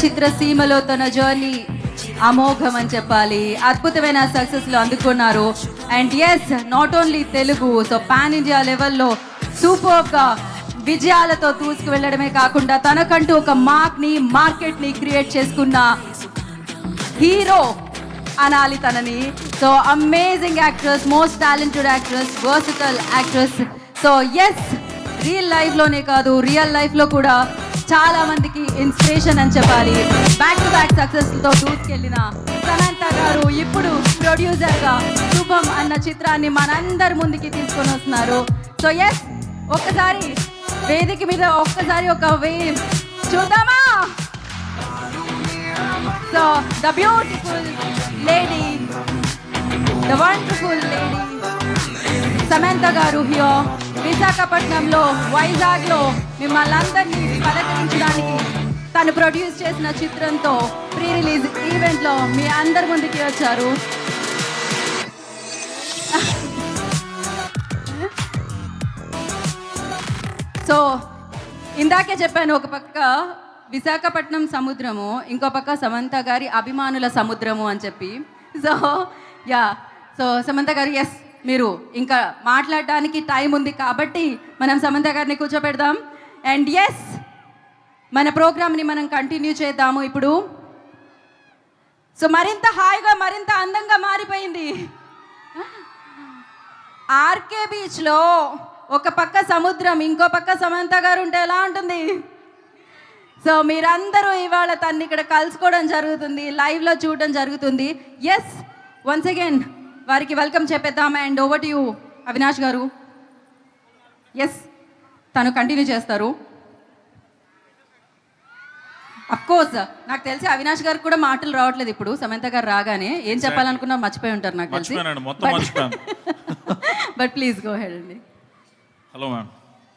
చిత్రసీమలో తన జర్నీ అమోఘం అని చెప్పాలి. అద్భుతమైన సక్సెస్లు అందుకున్నారు. And yes, not only Telugu, so pan India లెవెల్లో సూపర్గా విజయాలతో దూసుకు వెళ్ళడమే కాకుండా తనకంటూ ఒక మార్కెట్ని క్రియేట్ చేసుకున్న హీరో అనాలి తనని. So amazing actress, most talented actress, versatile actress. So yes, real లైఫ్లోనే కాదు, రియల్ లైఫ్లో కూడా చాలా మందికి ఇన్స్పిరేషన్ అని చెప్పాలి. బ్యాక్ టు బ్యాక్ సక్సెస్తో దూసుకెళ్ళిన సమంత గారు ఇప్పుడు ప్రొడ్యూసర్గా శుభం అన్న చిత్రాన్ని మనందరి ముందుకి తీసుకొని వస్తున్నారు. సో ఎస్, ఒక్కసారి వేదిక మీద ఒక్కసారి ఒక వేవ్ చూద్దామా? So the beautiful lady, the wonderful lady Samantha గారు హియర్ విశాఖపట్నంలో, వైజాగ్లో మిమ్మల్ని అందరినీ పలకరించడానికి తను ప్రొడ్యూస్ చేసిన చిత్రంతో ప్రీ రిలీజ్ ఈవెంట్లో మీ అందరి ముందుకి వచ్చారు. సో ఇందాకే చెప్పాను, ఒక పక్క విశాఖపట్నం సముద్రము, ఇంకో పక్క సమంత గారి అభిమానుల సముద్రము అని చెప్పి. సో యా, సో సమంత గారు, ఎస్, మీరు ఇంకా మాట్లాడడానికి టైం ఉంది కాబట్టి మనం సమంత గారిని కూర్చోబెడదాం. అండ్ ఎస్, మన ప్రోగ్రామ్ని మనం కంటిన్యూ చేద్దాము ఇప్పుడు. సో మరింత హాయిగా, మరింత అందంగా మారిపోయింది. ఆర్కే బీచ్లో ఒక పక్క సముద్రం, ఇంకో పక్క సమంత గారు ఉంటే ఎలా ఉంటుంది? సో మీరందరూ ఇవాళ తన్ని ఇక్కడ కలుసుకోవడం జరుగుతుంది, లైవ్లో చూడడం జరుగుతుంది. ఎస్, వన్స్ అగైన్ వారికి వెల్కమ్ చెప్పేద్దాం. And over to you Avinash garu. Yes, తను కంటిన్యూ చేస్తారు. అఫ్కోర్స్ నాకు తెలిసి అవినాష్ గారికి కూడా మాటలు రావట్లేదు ఇప్పుడు. సమంత గారు రాగానే ఏం చెప్పాలనుకున్నా మర్చిపోయి ఉంటారు నాకు తెలిసి. బట్ ప్లీజ్ గో హెడ్ అండి. Hello ma'am.